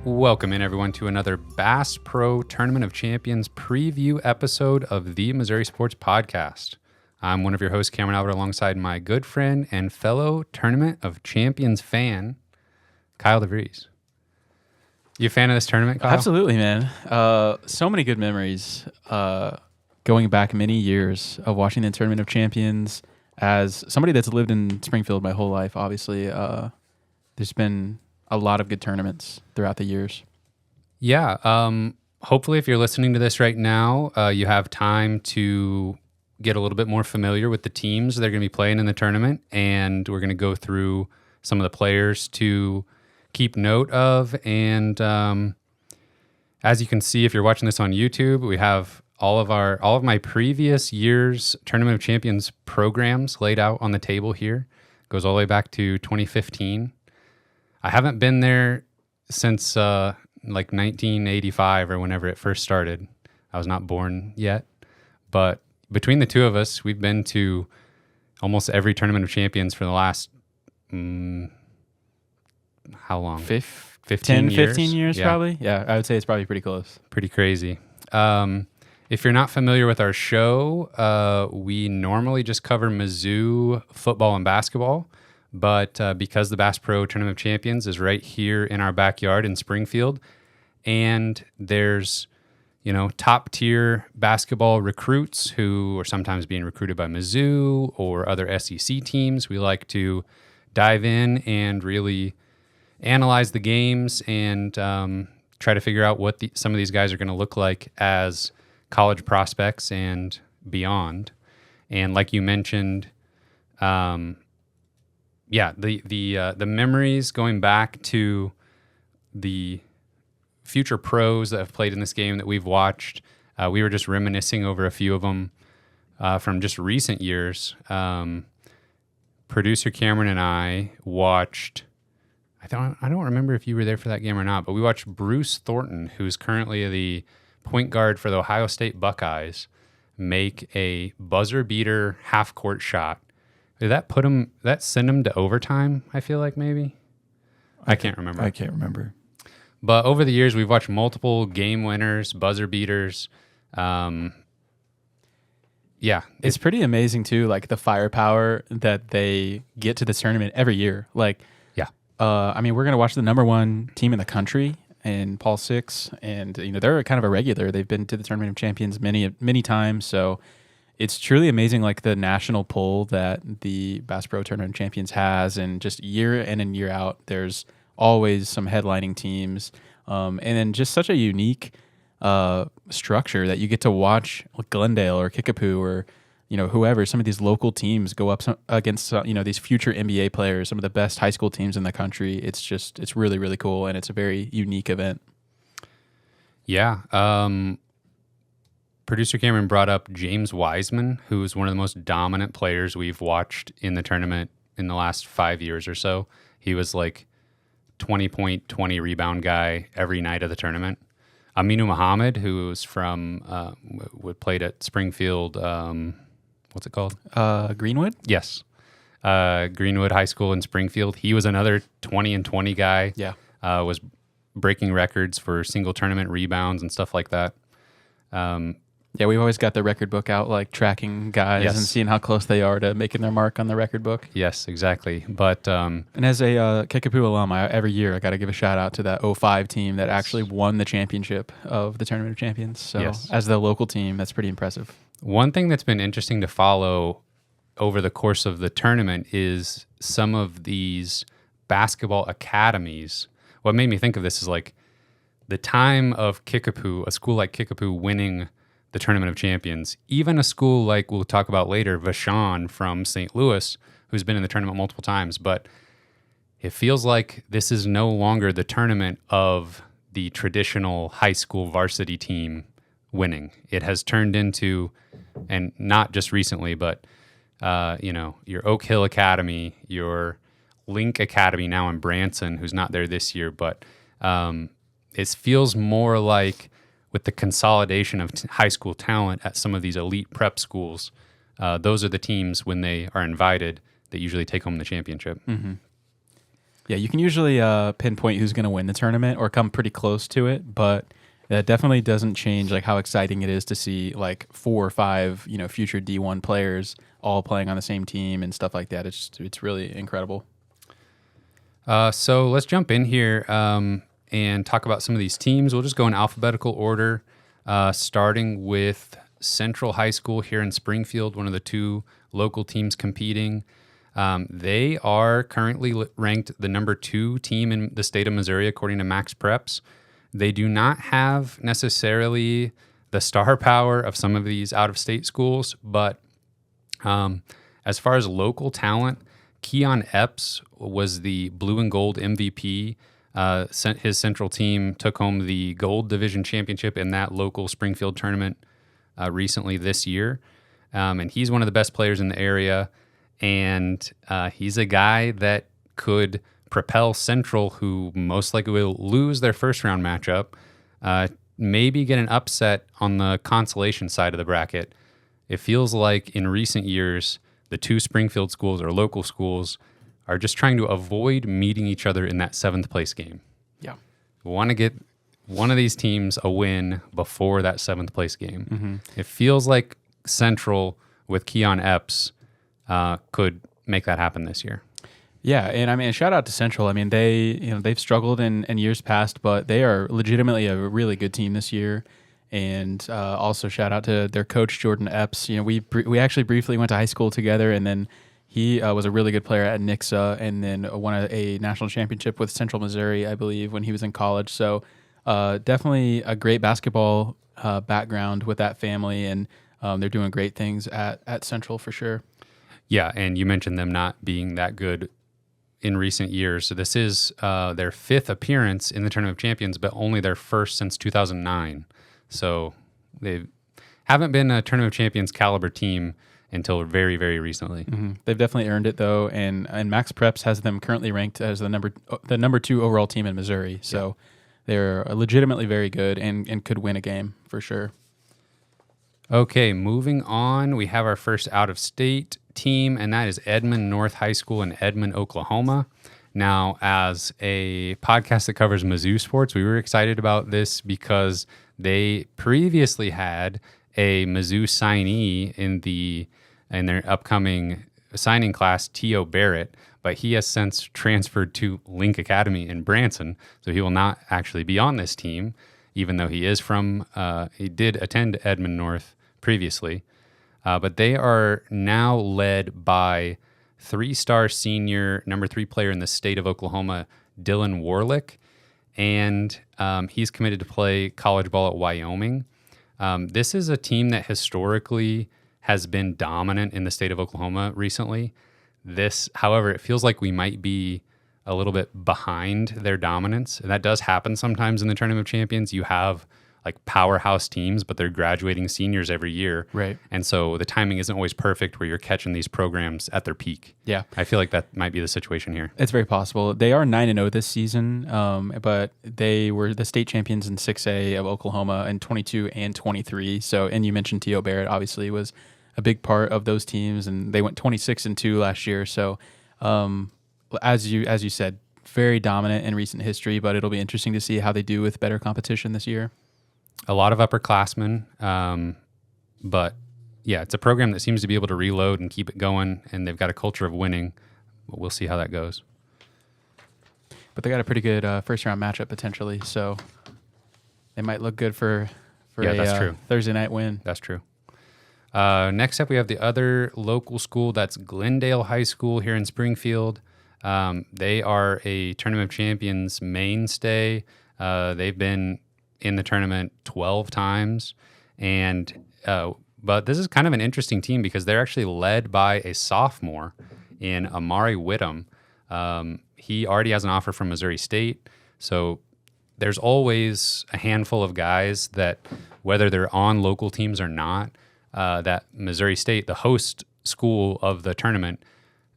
Welcome in, everyone, to another Bass Pro Tournament of Champions preview episode of the Missouri Sports Podcast. I'm one of your hosts, Cameron Albert, alongside my good friend and fellow Tournament of Champions fan, Kyle DeVries. You a fan of this tournament, Kyle? Absolutely, man. So many good memories going back many years of watching the Tournament of Champions. As somebody that's lived in Springfield my whole life, obviously, there's been a lot of good tournaments throughout the years. Yeah. Hopefully, if you're listening to this right now, you have time to get a little bit more familiar with the teams that are going to be playing in the tournament, and we're going to go through some of the players to keep note of. And as you can see, if you're watching this on YouTube, we have all of my previous year's Tournament of Champions programs laid out on the table here. Goes all the way back to 2015. I haven't been there since like 1985 or whenever it first started. I was not born yet, but between the two of us, we've been to almost every Tournament of Champions for the last how long? 15 years, yeah. Probably. Yeah, I would say it's probably pretty close. Pretty crazy. If you're not familiar with our show, we normally just cover Mizzou football and basketball. But because the Bass Pro Tournament of Champions is right here in our backyard in Springfield, and there's, top tier basketball recruits who are sometimes being recruited by Mizzou or other SEC teams, we like to dive in and really analyze the games and try to figure out what some of these guys are going to look like as college prospects and beyond. And like you mentioned, the memories going back to the future pros that have played in this game that we've watched. We were just reminiscing over a few of them from just recent years. Producer Cameron and I watched. I don't remember if you were there for that game or not, but we watched Bruce Thornton, who's currently the point guard for the Ohio State Buckeyes, make a buzzer beater half court shot. Did that send him to overtime, I feel like maybe? I can't remember. I can't remember. But over the years, we've watched multiple game winners, buzzer beaters. It's pretty amazing, too, like the firepower that they get to this tournament every year. We're going to watch the number one team in the country in Paul Six, and they're kind of a regular. They've been to the Tournament of Champions many times, so it's truly amazing, like the national pull that the Bass Pro Tournament of Champions has, and just year in and year out, there's always some headlining teams, and then just such a unique structure that you get to watch Glendale or Kickapoo or whoever, some of these local teams go up against these future NBA players, some of the best high school teams in the country. It's really, really cool, and it's a very unique event. Yeah. Producer Cameron brought up James Wiseman, who's one of the most dominant players we've watched in the tournament in the last 5 years or so. He was like 20-point, 20-rebound guy every night of the tournament. Aminu Muhammad, who was played at Springfield, what's it called? Greenwood? Yes. Greenwood High School in Springfield. He was another 20-and-20 guy. Yeah. Was breaking records for single tournament rebounds and stuff like that. We've always got the record book out, like tracking guys and seeing how close they are to making their mark on the record book. Yes, exactly. But and as a Kickapoo alum, every year I got to give a shout out to that 05 team that actually won the championship of the Tournament of Champions. So as the local team, that's pretty impressive. One thing that's been interesting to follow over the course of the tournament is some of these basketball academies. What made me think of this is like the time of Kickapoo, a school like Kickapoo winning the Tournament of Champions, even a school like we'll talk about later, Vashon from St. Louis, who's been in the tournament multiple times, but it feels like this is no longer the tournament of the traditional high school varsity team winning. It has turned into, and not just recently, but your Oak Hill Academy, your Link Academy now in Branson, who's not there this year, but it feels more like with the consolidation of high school talent at some of these elite prep schools, those are the teams when they are invited that usually take home the championship. Mm-hmm. Yeah, you can usually pinpoint who's going to win the tournament or come pretty close to it, but that definitely doesn't change like how exciting it is to see like 4 or 5, future D1 players all playing on the same team and stuff like that. It's really incredible. So let's jump in here and talk about some of these teams. We'll just go in alphabetical order, starting with Central High School here in Springfield, one of the 2 local teams competing. They are currently ranked the number 2 team in the state of Missouri, according to Max Preps. They do not have necessarily the star power of some of these out-of-state schools, but as far as local talent, Keon Epps was the blue and gold MVP. His Central team took home the gold division championship in that local Springfield tournament recently this year. And he's one of the best players in the area. And he's a guy that could propel Central, who most likely will lose their first round matchup, maybe get an upset on the consolation side of the bracket. It feels like in recent years, the 2 Springfield schools or local schools are just trying to avoid meeting each other in that 7th place game. Yeah. We want to get one of these teams a win before that 7th place game. Mm-hmm. It feels like Central with Keon Epps could make that happen this year. Yeah, and I mean, shout out to Central. I mean, they've struggled in years past, but they are legitimately a really good team this year. And also shout out to their coach Jordan Epps. We actually briefly went to high school together, and then he was a really good player at Nixa, and then won a national championship with Central Missouri, I believe, when he was in college. So definitely a great basketball background with that family, and they're doing great things at Central for sure. Yeah, and you mentioned them not being that good in recent years. So this is their 5th appearance in the Tournament of Champions, but only their first since 2009. So they haven't been a Tournament of Champions caliber team until very, very recently. Mm-hmm. They've definitely earned it though, and Max Preps has them currently ranked as the number 2 overall team in Missouri. So they're legitimately very good and could win a game for sure. Okay, moving on, we have our first out-of-state team, and that is Edmond North High School in Edmond, Oklahoma. Now, as a podcast that covers Mizzou sports, we were excited about this because they previously had a Mizzou signee in their upcoming signing class, T.O. Barrett, but he has since transferred to Link Academy in Branson, so he will not actually be on this team, even though he did attend Edmond North previously. But they are now led by 3-star senior number 3 player in the state of Oklahoma, Dylan Warlick, and he's committed to play college ball at Wyoming. This is a team that historically has been dominant in the state of Oklahoma recently. However, it feels like we might be a little bit behind their dominance. And that does happen sometimes in the Tournament of Champions. You have like powerhouse teams, but they're graduating seniors every year. Right. And so the timing isn't always perfect where you're catching these programs at their peak. Yeah. I feel like that might be the situation here. It's very possible. They are 9-0 this season, but they were the state champions in 6A of Oklahoma in 22 and 23. So, and you mentioned T.O. Barrett obviously was a big part of those teams, and they went 26-2 last year. So, as you said, very dominant in recent history, but it'll be interesting to see how they do with better competition this year. A lot of upperclassmen, but yeah, it's a program that seems to be able to reload and keep it going, and they've got a culture of winning. But we'll see how that goes. But they got a pretty good first-round matchup potentially, so they might look good for that's true. Thursday night win. That's true. Next up, we have the other local school. That's Glendale High School here in Springfield. They are a Tournament of Champions mainstay. They've been in the tournament 12 times. But this is kind of an interesting team because they're actually led by a sophomore in Amari Whittam. He already has an offer from Missouri State. So there's always a handful of guys that, whether they're on local teams or not, that Missouri State, the host school of the tournament,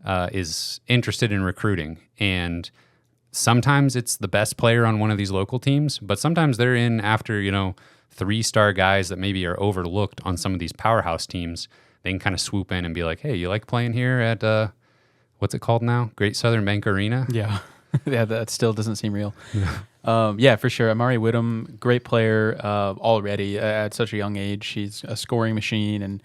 is interested in recruiting. And sometimes it's the best player on one of these local teams, but sometimes they're in after, 3-star guys that maybe are overlooked on some of these powerhouse teams. They can kind of swoop in and be like, hey, you like playing here at, what's it called now? Great Southern Bank Arena? Yeah. Yeah, that still doesn't seem real. Yeah, for sure. Amari Whittem, great player already at such a young age. He's a scoring machine and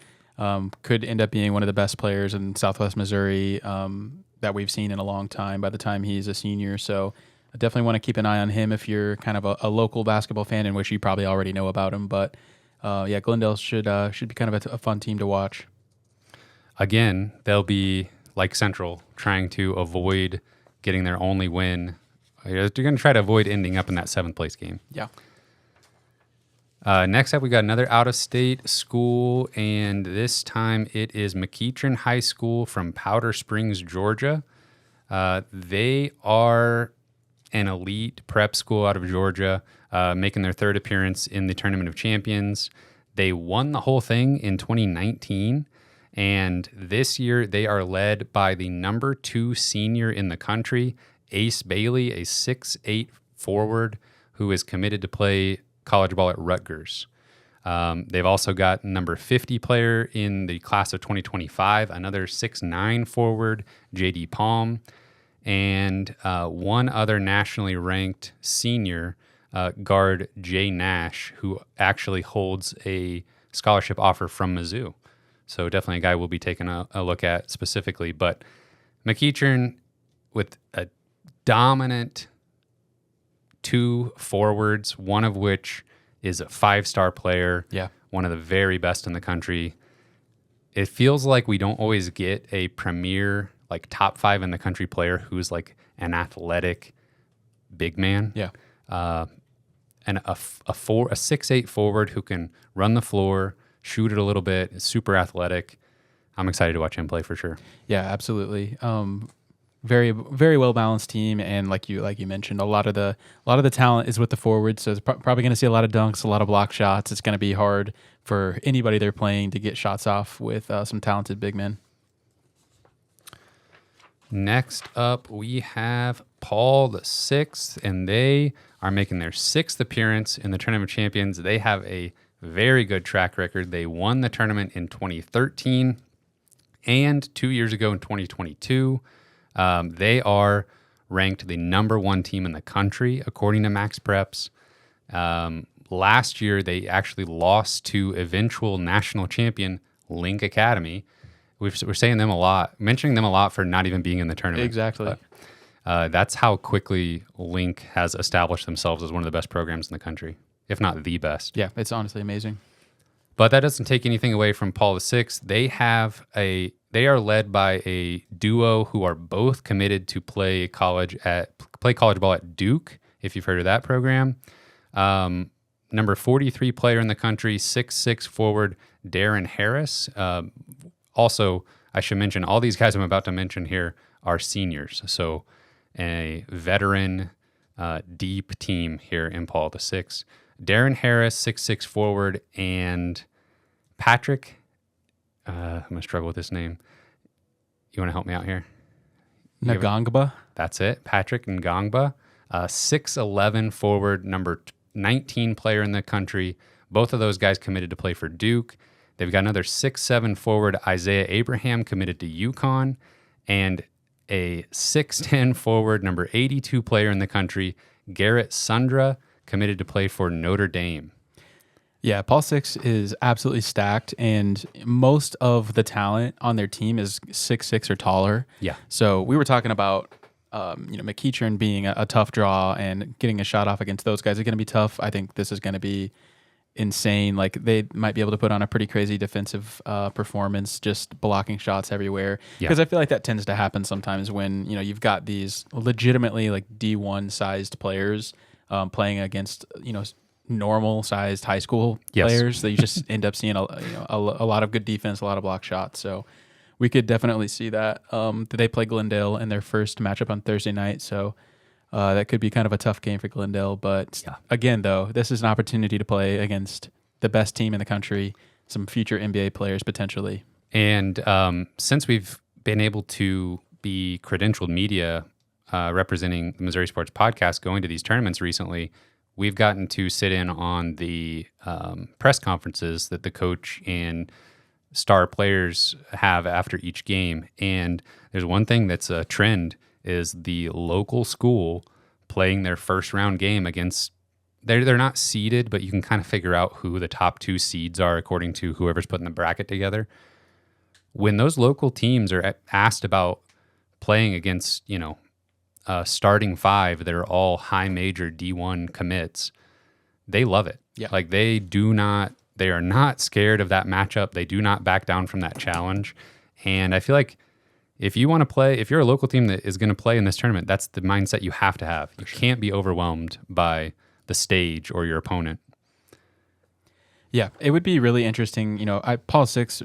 could end up being one of the best players in Southwest Missouri that we've seen in a long time by the time he's a senior. So I definitely want to keep an eye on him if you're kind of a local basketball fan, in which you probably already know about him. But yeah, Glendale should be kind of a fun team to watch. Again, they'll be like Central, trying to avoid getting their only win. They're going to try to avoid ending up in that 7th place game. Yeah. Next up, we got another out-of-state school, and this time it is McEachern High School from Powder Springs, Georgia. They are an elite prep school out of Georgia, making their 3rd appearance in the Tournament of Champions. They won the whole thing in 2019, and this year they are led by the number 2 senior in the country, Ace Bailey, a 6'8" forward who is committed to play college ball at Rutgers. They've also got number 50 player in the class of 2025, another 6'9" forward, J.D. Palm, and one other nationally ranked senior, guard Jay Nash, who actually holds a scholarship offer from Mizzou. So definitely a guy we'll be taking a look at specifically. But McEachern, with a dominant 2 forwards, one of which is a 5-star player, one of the very best in the country. It feels like we don't always get a premier, like top 5 in the country player who's like an athletic big man. Yeah. And a 6'8" forward who can run the floor, shoot it a little bit, is super athletic. I'm excited to watch him play for sure. Yeah, absolutely. Very, very well balanced team, and like you mentioned, a lot of the talent is with the forwards. So it's probably going to see a lot of dunks, a lot of block shots. It's going to be hard for anybody they're playing to get shots off with some talented big men. Next up, we have Paul VI, and they are making their 6th appearance in the Tournament of Champions. They have a very good track record. They won the tournament in 2013 and 2 years ago in 2022. They are ranked the number 1 team in the country, according to Max Preps. Last year, they actually lost to eventual national champion Link Academy. We're saying them a lot, mentioning them a lot for not even being in the tournament. Exactly. But, that's how quickly Link has established themselves as one of the best programs in the country, if not the best. Yeah, it's honestly amazing. But that doesn't take anything away from Paul VI. They are led by a duo who are both committed to play college ball at Duke, if you've heard of that program. Number 43 player in the country, 6'6" forward, Darren Harris. Also, I should mention, all these guys I'm about to mention here are seniors. So a veteran, deep team here in Paul VI. Darren Harris, 6'6" forward, and Patrick, I'm going to struggle with this name. You want to help me out here? Ngangba? That's it. Patrick Ngangba, 6'11" forward, number 19 player in the country. Both of those guys committed to play for Duke. They've got another 6'7" forward, Isaiah Abraham, committed to UConn, and a 6'10" forward, number 82 player in the country, Garrett Sundra, committed to play for Notre Dame. Yeah, Paul VI is absolutely stacked, and most of the talent on their team is 6'6" or taller. Yeah. So we were talking about McEachern being a tough draw, and getting a shot off against those guys is going to be tough. I think this is going to be insane. Like, they might be able to put on a pretty crazy defensive performance, just blocking shots everywhere. Because I feel like that tends to happen sometimes when you've got these legitimately like D1 sized players playing against normal sized high school players, that you just end up seeing a lot of good defense, a lot of block shots. So we could definitely see that. They play Glendale in their first matchup on Thursday night, so that could be kind of a tough game for Glendale. But again, though, this is an opportunity to play against the best team in the country, some future NBA players potentially. And since we've been able to be credentialed media representing the Missouri Sports Podcast going to these tournaments recently, we've gotten to sit in on the press conferences that the coach and star players have after each game. And there's one thing that's a trend is the local school playing their first round game against. They're not seeded, but you can kind of figure out who the top 2 seeds are according to whoever's putting the bracket together. When those local teams are asked about playing against, starting 5 that are all high major D1 commits, they love it. Yeah. Like they are not scared of that matchup. They do not back down from that challenge. And I feel like if you want to play, if you're a local team that is going to play in this tournament, that's the mindset you have to have. You can't be overwhelmed by the stage or your opponent. Yeah, it would be really interesting. Paul Six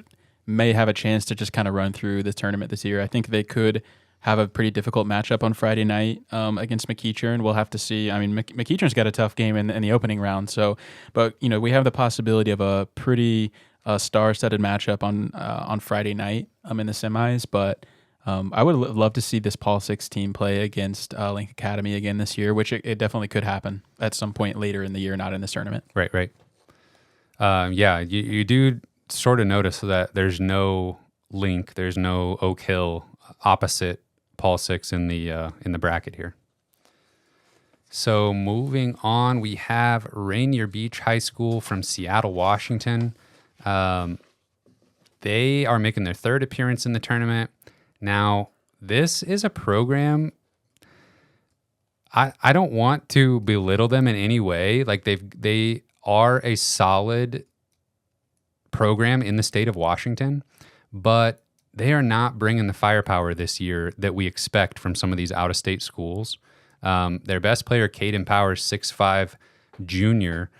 may have a chance to just kind of run through this tournament this year. I think they could have a pretty difficult matchup on Friday night against McEachern. We'll have to see. I mean, McEachern's got a tough game in the opening round. But we have the possibility of a pretty star-studded matchup on Friday night in the semis. But I would love to see this Paul Six team play against Link Academy again this year, which it definitely could happen at some point later in the year, not in this tournament. Right. Yeah, you do sort of notice that there's no Link, there's no Oak Hill opposite Paul Six in the bracket here. So moving on, we have Rainier Beach High School from Seattle, Washington. They are making their 3rd appearance in the tournament. Now, this is a program, I don't want to belittle them in any way. Like they are a solid program in the state of Washington, but they are not bringing the firepower this year that we expect from some of these out-of-state schools. Their best player, Caden Powers, 6'5", junior,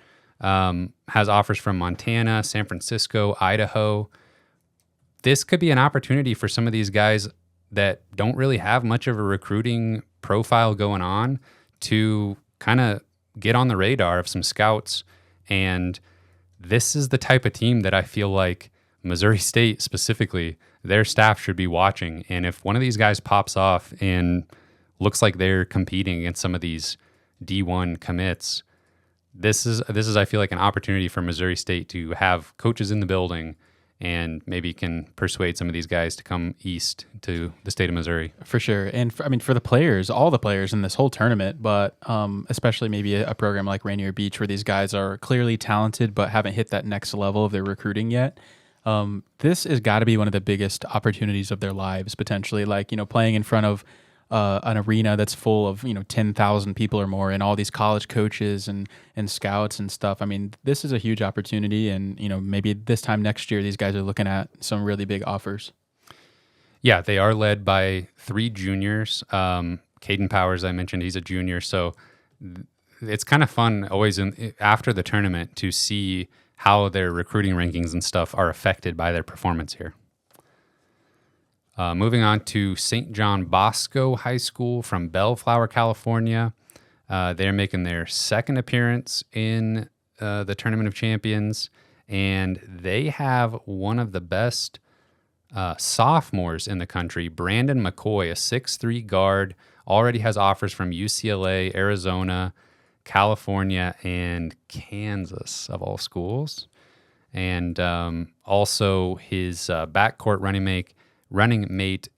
has offers from Montana, San Francisco, Idaho. This could be an opportunity for some of these guys that don't really have much of a recruiting profile going on to kind of get on the radar of some scouts. And this is the type of team that I feel like Missouri State specifically, their staff should be watching. And if one of these guys pops off and looks like they're competing against some of these D1 commits, this is I feel like an opportunity for Missouri State to have coaches in the building and maybe can persuade some of these guys to come east to the state of Missouri. For sure. And for the players, all the players in this whole tournament, but especially maybe a program like Rainier Beach where these guys are clearly talented but haven't hit that next level of their recruiting yet. This has got to be one of the biggest opportunities of their lives, potentially. Like, playing in front of an arena that's full of 10,000 people or more, and all these college coaches and scouts and stuff. I mean, this is a huge opportunity, and maybe this time next year these guys are looking at some really big offers. Yeah, they are led by 3 juniors. Caden Powers, I mentioned, he's a junior, so it's kind of fun always after the tournament to see how their recruiting rankings and stuff are affected by their performance here. Moving on to St. John Bosco High School from Bellflower, California. They're making their 2nd appearance in the Tournament of Champions, and they have one of the best sophomores in the country, Brandon McCoy, a 6'3" guard, already has offers from UCLA, Arizona, California, and Kansas, of all schools. And also his backcourt running mate,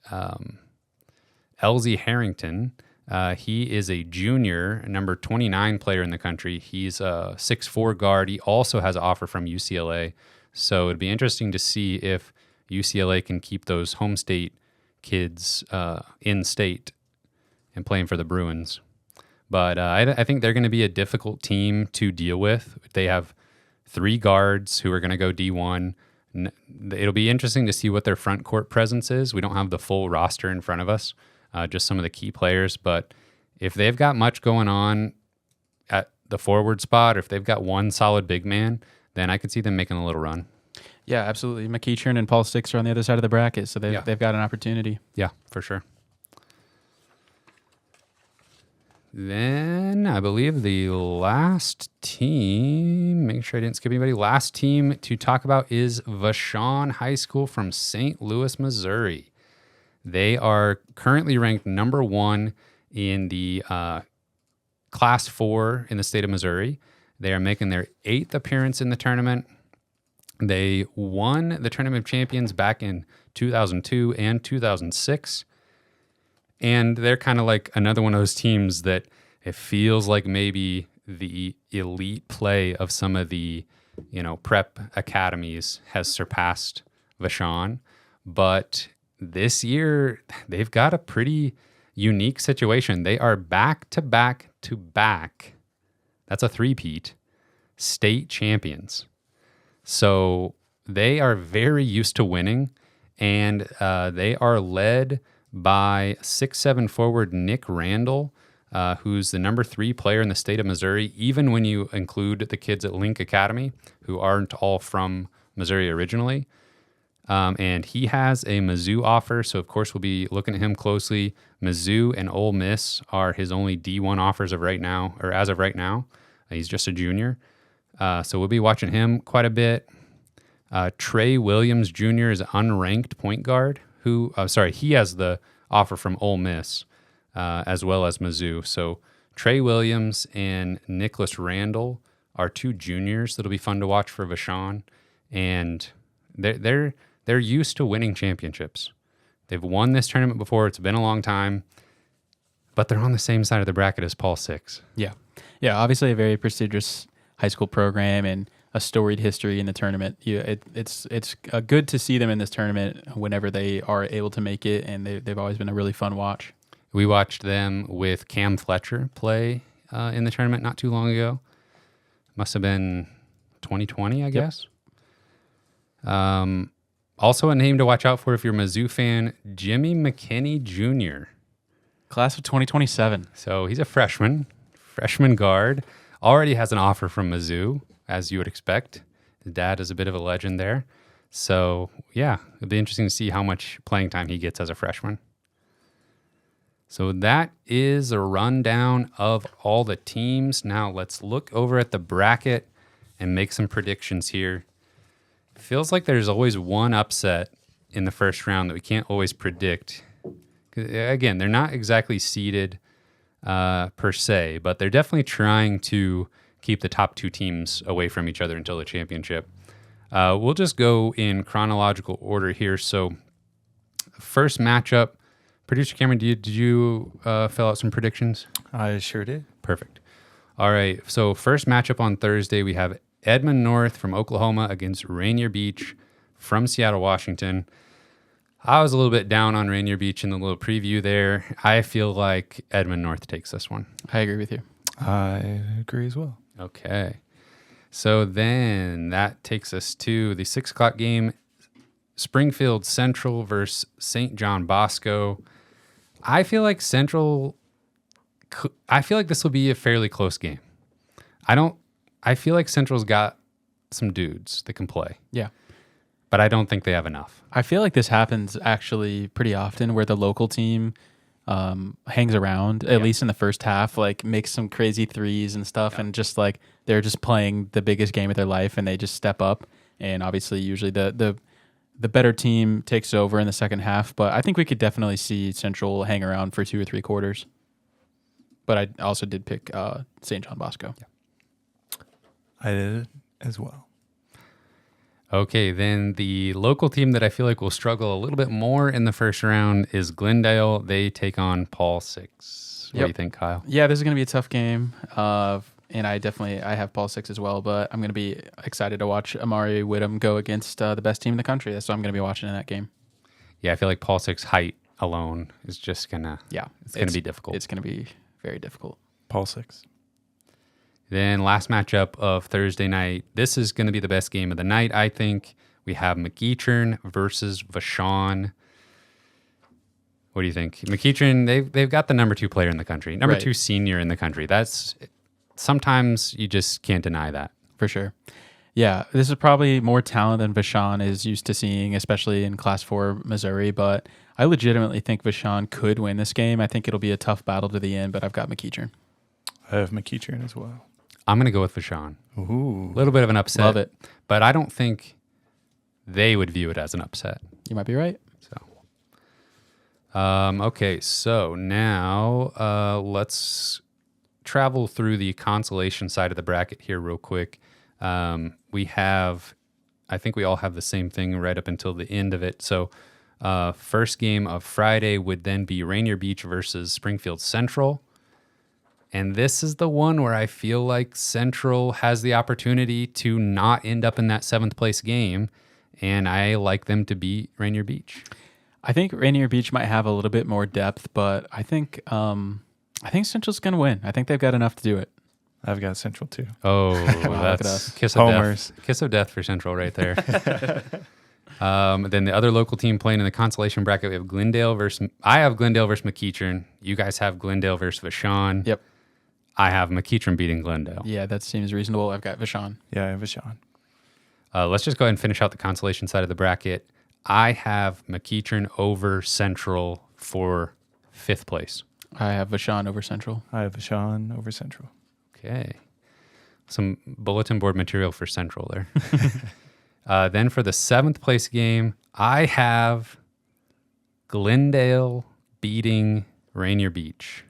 Elsie Harrington. He is a junior, number 29 player in the country. He's a 6'4" guard. He also has an offer from UCLA. So it'd be interesting to see if UCLA can keep those home state kids in state and playing for the Bruins. But I think they're going to be a difficult team to deal with. They have 3 guards who are going to go D1. It'll be interesting to see what their front court presence is. We don't have the full roster in front of us, just some of the key players. But if they've got much going on at the forward spot, or if they've got one solid big man, then I could see them making a little run. Yeah, absolutely. McEachern and Paul Six are on the other side of the bracket, so they've got an opportunity. Yeah, for sure. Then I believe the last team, make sure I didn't skip anybody, last team to talk about is Vashon High School from St. Louis, Missouri. They are currently ranked number 1 in the Class 4 in the state of Missouri. They are making their 8th appearance in the tournament. They won the Tournament of Champions back in 2002 and 2006. And they're kind of like another one of those teams that it feels like maybe the elite play of some of the, prep academies has surpassed Vashon. But this year, they've got a pretty unique situation. They are back to back to back. That's a three-peat. State champions. So they are very used to winning, and they are led by 6'7" forward Nick Randall, who's the number 3 player in the state of Missouri, even when you include the kids at Link Academy, who aren't all from Missouri originally. And he has a Mizzou offer, so of course we'll be looking at him closely. Mizzou and Ole Miss are his only D1 offers as of right now. He's just a junior. So we'll be watching him quite a bit. Trey Williams Jr. is an unranked point guard he has the offer from Ole Miss as well as Mizzou. So Trey Williams and Nicholas Randall are 2 juniors that'll be fun to watch for Vashon. And they're used to winning championships. They've won this tournament before. It's been a long time. But they're on the same side of the bracket as Paul Six. Yeah. Yeah, obviously a very prestigious high school program and a storied history in the tournament. It's good to see them in this tournament whenever they are able to make it, and they've always been a really fun watch. We watched them with Cam Fletcher play in the tournament not too long ago. Must have been 2020, I guess. Also a name to watch out for if you're a Mizzou fan, Jimmy McKinney Jr. Class of 2027. So he's a freshman guard. Already has an offer from Mizzou, as you would expect. His dad is a bit of a legend there. So, yeah, it'll be interesting to see how much playing time he gets as a freshman. So that is a rundown of all the teams. Now let's look over at the bracket and make some predictions here. Feels like there's always one upset in the first round that we can't always predict. Again, they're not exactly seeded per se, but they're definitely trying to keep the top 2 teams away from each other until the championship. We'll just go in chronological order here. So first matchup, producer Cameron, did you fill out some predictions? I sure did. Perfect. All right. So first matchup on Thursday, we have Edmond North from Oklahoma against Rainier Beach from Seattle, Washington. I was a little bit down on Rainier Beach in the little preview there. I feel like Edmond North takes this one. I agree with you. I agree as well. Okay. So then that takes us to the 6 o'clock game, Springfield Central versus St. John Bosco. I feel like this will be a fairly close game. I feel like Central's got some dudes that can play. Yeah. But I don't think they have enough. I feel like this happens actually pretty often where the local team hangs around, at least in the first half, like makes some crazy threes and stuff, and just like they're just playing the biggest game of their life and they just step up. And obviously usually the better team takes over in the second half, but I think we could definitely see Central hang around for 2 or 3 quarters. But I also did pick St. John Bosco. Yeah. I did as well. Okay, then the local team that I feel like will struggle a little bit more in the first round is Glendale. They take on Paul Six. What do you think, Kyle? Yeah, this is going to be a tough game. And I have Paul Six as well, but I'm going to be excited to watch Amari Whittem go against the best team in the country. That's what I'm going to be watching in that game. Yeah, I feel like Paul Six height alone is just going to it's going to be difficult. It's going to be very difficult. Paul Six. Then last matchup of Thursday night. This is going to be the best game of the night, I think. We have McEachern versus Vashon. What do you think? McEachern, they've got the number 2 player in the country, number 2 senior in the country. That's sometimes you just can't deny that. For sure. Yeah, this is probably more talent than Vashon is used to seeing, especially in Class 4 Missouri, but I legitimately think Vashon could win this game. I think it'll be a tough battle to the end, but I've got McEachern. I have McEachern as well. I'm going to go with Vashon. Ooh. A little bit of an upset. Love it. But I don't think they would view it as an upset. You might be right. Okay, so now let's travel through the consolation side of the bracket here real quick. I think we all have the same thing right up until the end of it. So First game of Friday would then be Rainier Beach versus Springfield Central. And this is the one where I feel like Central has the opportunity to not end up in that 7th place game. And I like them to beat Rainier Beach. I think Rainier Beach might have a little bit more depth, but I think Central's going to win. I think they've got enough to do it. I've got Central too. Oh, Wow, look at us. that's kiss of Homers. death. Kiss of death for Central right there. Then the other local team playing in the consolation bracket, we have Glendale versus. I have Glendale versus McEachern. You guys have Glendale versus Vashon. Yep. I have McEachern beating Glendale. Yeah, that seems reasonable. I've got Vashon. Yeah, I have Vashon. Let's just go ahead and finish out the consolation side of the bracket. I have McEachern over Central for 5th place. I have Vashon over Central. I have Vashon over Central. Okay. Some bulletin board material for Central there. Then for the 7th place game, I have Glendale beating Rainier Beach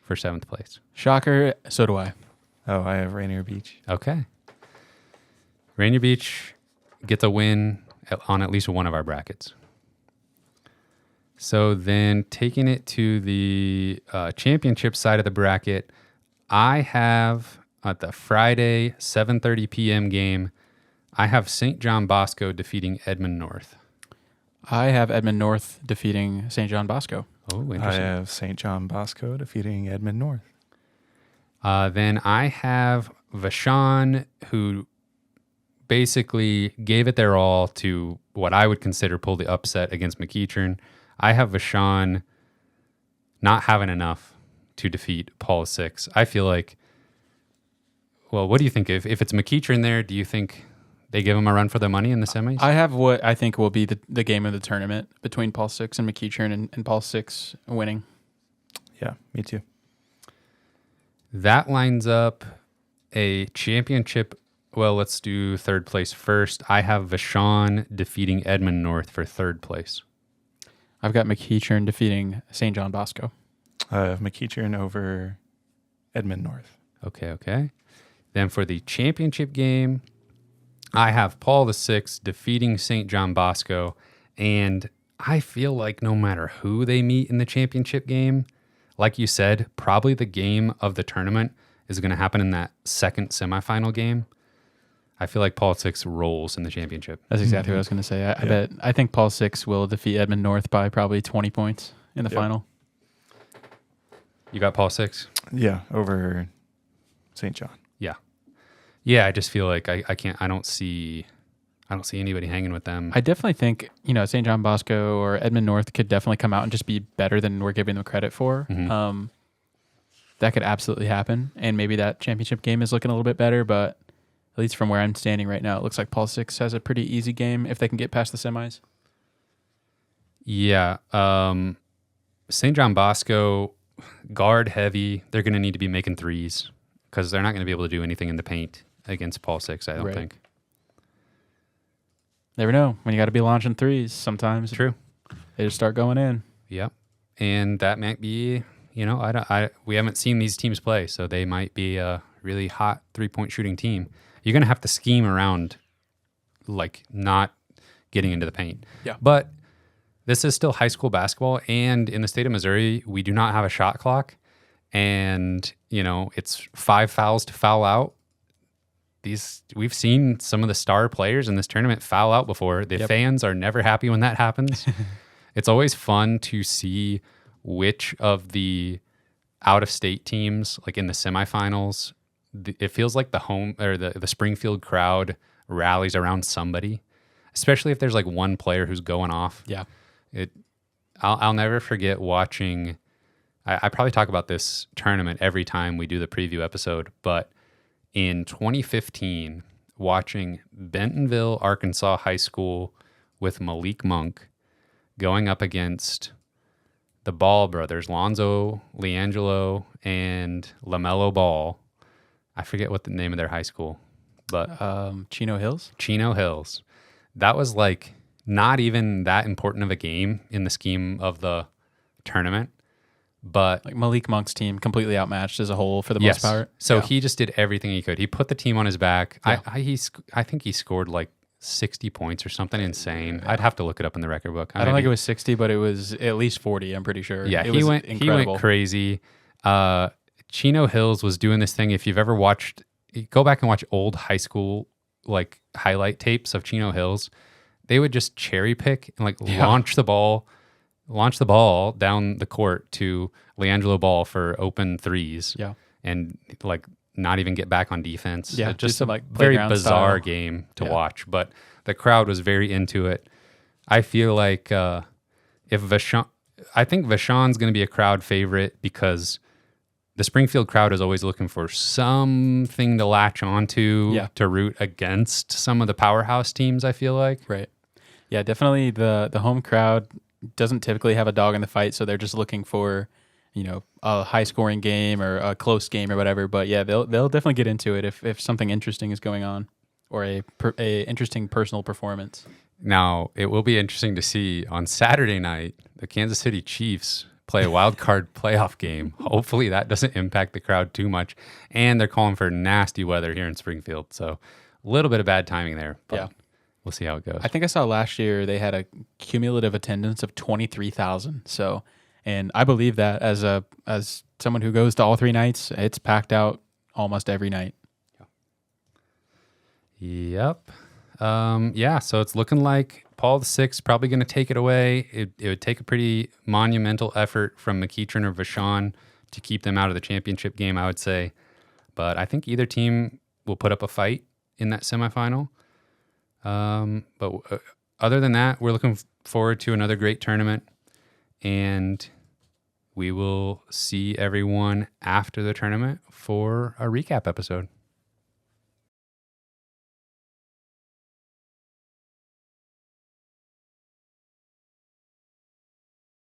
for 7th place. Shocker, so do I. Oh, I have Rainier Beach. Okay. Rainier Beach gets a win on at least one of our brackets. So then taking it to the championship side of the bracket, I have at the Friday 7:30 p.m. game, I have St. John Bosco defeating Edmond North. I have Edmond North defeating St. John Bosco. Oh, I interesting. have St. John Bosco defeating Edmond North. Then I have Vashon, who basically gave it their all to what I would consider pull the upset against McEachern. I have Vashon not having enough to defeat Paul 6. I feel like, well, what do you think? If it's McEachern there, do you think they give them a run for their money in the semis? I have what I think will be the game of the tournament between Paul 6 and McEachern, and Paul 6 winning. Yeah, me too. That lines up a championship. Well, let's do 3rd place first. I have Vashon defeating Edmond North for 3rd place. I've got McEachern defeating St. John Bosco. I have McEachern over Edmond North. Okay. Then for the championship game, I have Paul the 6th defeating St. John Bosco. And I feel like no matter who they meet in the championship game, like you said, probably the game of the tournament is going to happen in that 2nd semifinal game. I feel like Paul 6 rolls in the championship. That's exactly what I was going to say. I think Paul 6 will defeat Edmond North by probably 20 points in the final. You got Paul 6? Yeah, over St. John. Yeah, I just feel like I don't see anybody hanging with them. I definitely think, St. John Bosco or Edmond North could definitely come out and just be better than we're giving them credit for. Mm-hmm. That could absolutely happen. And maybe that championship game is looking a little bit better, but at least from where I'm standing right now, it looks like Paul 6 has a pretty easy game if they can get past the semis. Yeah. St. John Bosco, guard heavy. They're going to need to be making threes because they're not going to be able to do anything in the paint against Paul 6, I don't think. Never know. When you got to be launching threes sometimes. True. They just start going in. Yep. And that might be, we haven't seen these teams play, so they might be a really hot 3-point shooting team. You're going to have to scheme around, like, not getting into the paint. Yeah. But this is still high school basketball, and in the state of Missouri, we do not have a shot clock, and, it's 5 fouls to foul out. We've seen some of the star players in this tournament foul out before. The fans are never happy when that happens. It's always fun to see which of the out-of-state teams, like in the semifinals, it feels like the home or the Springfield crowd rallies around somebody, especially if there's like one player who's going off. Yeah. I'll never forget watching. I probably talk about this tournament every time we do the preview episode, but in 2015, watching Bentonville, Arkansas High School with Malik Monk going up against the Ball brothers, Lonzo, Leangelo, and LaMelo Ball. I forget what the name of their high school, but Chino Hills. Chino Hills. That was like not even that important of a game in the scheme of the tournament. But like Malik Monk's team completely outmatched as a whole for the most part. So he just did everything he could. He put the team on his back. Yeah. I think he scored like 60 points or something insane. I'd have to look it up in the record book. I don't think it was 60, but it was at least 40. I'm pretty sure. Yeah, it he was went incredible. crazy. Chino Hills was doing this thing. If you've ever watched, go back and watch old high school like highlight tapes of Chino Hills. They would just cherry pick and like launch the ball down the court to LeAngelo Ball for open threes. Yeah, and like not even get back on defense. Yeah, just some, a like, very playground bizarre style game to watch. But the crowd was very into it. I feel like if Vashon, I think Vashon's going to be a crowd favorite because the Springfield crowd is always looking for something to latch onto to root against some of the powerhouse teams, I feel like. Right. Yeah, definitely the home crowd doesn't typically have a dog in the fight, so they're just looking for, a high scoring game or a close game or whatever. But yeah, they'll definitely get into it if something interesting is going on or a interesting personal performance. Now, it will be interesting to see on Saturday night, the Kansas City Chiefs play a wild card playoff game. Hopefully that doesn't impact the crowd too much. And they're calling for nasty weather here in Springfield. So a little bit of bad timing there, but we'll see how it goes. I think I saw last year they had a cumulative attendance of 23,000. So, and I believe that as someone who goes to all 3 nights, it's packed out almost every night. Yep. So it's looking like Paul VI probably going to take it away. It would take a pretty monumental effort from McEachern or Vashon to keep them out of the championship game, I would say. But I think either team will put up a fight in that semifinal. But other than that, we're looking forward to another great tournament. And we will see everyone after the tournament for a recap episode.